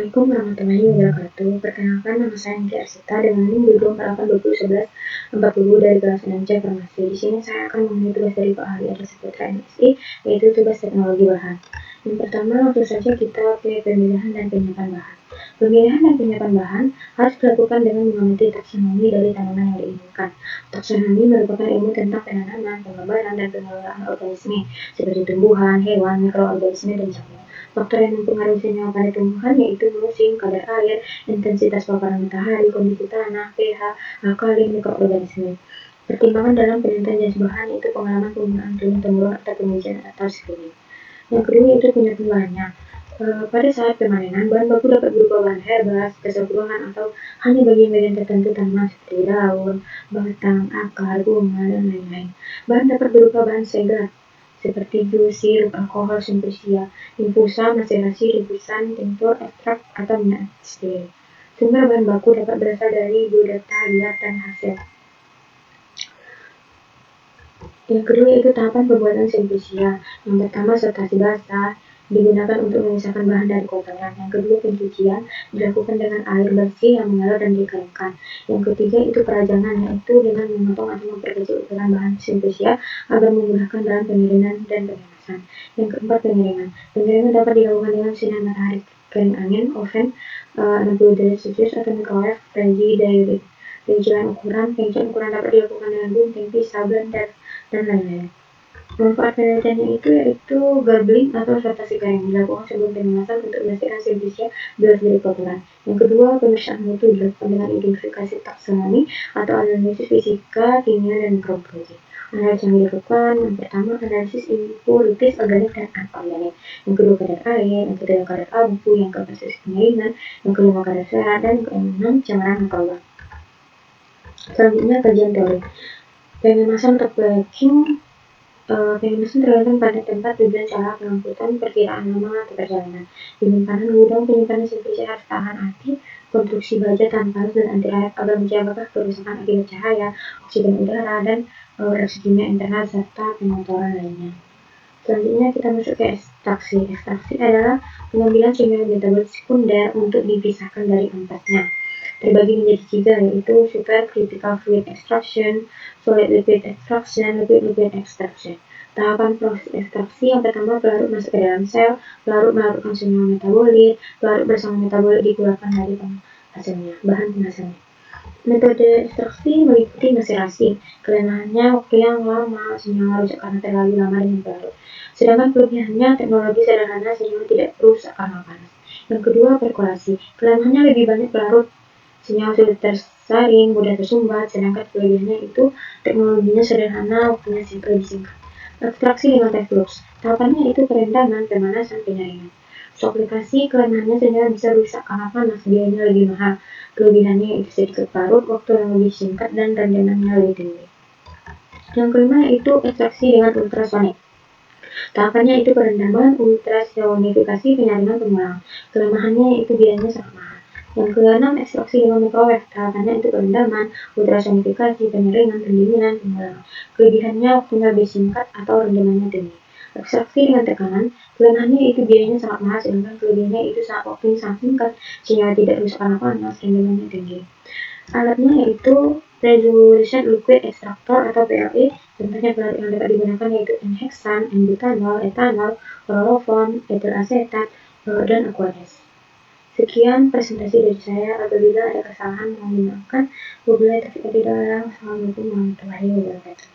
Assalamualaikum warahmatullahi wabarakatuh. Perkenalkan, nama saya Anggi Arsita dengan NIM 2048201140 dari kelas 6C Farmasi. Di sini saya akan memenuhi tugas dari Pak Hari Adil Saputra MSI, yaitu tugas teknologi bahan. Yang pertama, langsung saja kita ke pemilihan dan penyiapan bahan. Pemilihan dan penyiapan bahan harus dilakukan dengan mengamati taksonomi dari tanaman yang diinginkan. Taksonomi merupakan ilmu tentang penanaman, penggambaran, dan pengelolaan organisme seperti tumbuhan, hewan, mikroorganisme, dan jamur. Faktor yang mempengaruhi senyawa pada tumbuhan yaitu musim, kadar air, intensitas paparan matahari, kondisi tanah, pH, alkalin, mikroorganisme. Pertimbangan dalam penentuan jenis bahan yaitu pengalaman penggunaan turun-temurun atau pengujian atau screening. Yang kedua itu penyiapan bahannya. Pada saat pemanenan, bahan baku dapat berupa bahan herbas, keseluruhan atau hanya bagian-bagian tertentu tanaman seperti daun, batang, akar, bunga, dan lain-lain. Bahan dapat berupa bahan segar seperti jus, sirup, alkohol, simplisia, infusa, maserasi, rebusan, tinktur, ekstrak, atau minyak steril. Sumber bahan baku dapat berasal dari biodata liar dan hasil. Yang kedua itu tahapan pembuatan simplisia. Yang pertama sortasi basah, digunakan untuk memisahkan bahan dari kotoran. Yang kedua pencucian, dilakukan dengan air bersih yang mengalir dan dikeringkan. Yang ketiga itu perajangan, yaitu dengan memotong atau memperkecil ukuran bahan simplisia agar memudahkan dalam pengiriman dan pengemasan. Yang keempat pengeringan. Pengeringan dapat dilakukan dengan sinar matahari, kering angin, oven 60 derajat Celcius atau microwave refrigerator. Rincian ukuran dapat dilakukan dengan gunting, pisau, blender, dan lain-lain. Manfaat penelitiannya itu yaitu garbling atau sortasi kering dilakukan sebelum pengemasan untuk memastikan simplisia bebas dari kotoran. Yang kedua, pemeriksaan mutu dilakukan dengan identifikasi taksonomi atau analisis fisika, kimia, dan mikrobiologi. Analisis yang dilakukan yang pertama analisis impurities organik dan anorganik, yang kedua kadar air, yang ketiga kadar abu, yang keempat sisi pengeringan, yang kelima kadar serat, dan yang keenam cemaran mikroba. Selanjutnya kajian teori. Pengemasan atau packing. Pengemasan tergantung pada tempat, tujuan, cara pengangkutan, perkiraan lama atau perjalanan. Penyimpanan gudang, penyimpanan simplisia harus tahan api, konstruksi baja tahan panas dan anti air agar mencegah kerusakan akibat cahaya, oksigen udara, dan reaksi kimia internal serta pengotoran lainnya. Selanjutnya kita masuk ke ekstraksi. Ekstraksi adalah pengambilan senyawa metabolit sekunder untuk dipisahkan dari ampasnya. Terbagi menjadi tiga, yaitu supercritical fluid extraction, solid liquid extraction, liquid extraction. Tahapan proses ekstraksi yang pertama, pelarut masuk ke dalam sel, pelarut melarutkan senyawa metabolit, pelarut bersama metabolit dikeluarkan dari bahan penghasilnya. Metode ekstraksi meliputi maserasi, kelemahannya waktu yang lama, senyawa rusak karena terlalu lama dengan pelarut. Sedangkan kelebihannya teknologi sederhana, senyawa tidak rusak karena panas. Yang kedua, perkolasi, kelemahannya lebih banyak pelarut, senyawa sulit tersaring, mudah tersumbat, sedangkan kelebihannya itu teknologinya sederhana, waktunya lebih singkat. Ekstraksi dengan teflux, tahapannya itu perendaman, pemanasan, penyaringan. Aplikasi kelemahannya senyawa bisa rusak karena panas, biayanya lebih mahal. Kelebihannya itu sedikit larut, waktu yang lebih singkat, dan rendamannya lebih tinggi. Yang kelima yaitu ekstraksi dengan ultrasonik. Tahapannya itu perendaman, ultrasonifikasi, penyaringan, pengulang. Kelemahannya itu biayanya sangat mahal. Yang keenam, ekstraksi dengan microwave. Tahapannya itu perendaman, ultrasonifikasi, penyaringan, pendinginan, pengulangan. Kelebihannya waktunya lebih singkat atau rendamannya tinggi. Ekstraksi dengan tekanan, kelemahannya itu biayanya sangat mahal, sedangkan kelebihannya itu waktunya sangat singkat, senyawa tidak rusak karena panas, rendamannya tinggi. Alatnya yaitu pressurized liquid extractor atau PLE. Contohnya pelarut yang dapat digunakan yaitu N-hexan, N-butanol, etanol, chloroform, etil asetat, dan Aqueous. Sekian presentasi dari saya. Apabila ada kesalahan mohon dimaafkan. Wabillahi taufiq wal hidayah. Wassalamualaikum warahmatullahi wabarakatuh.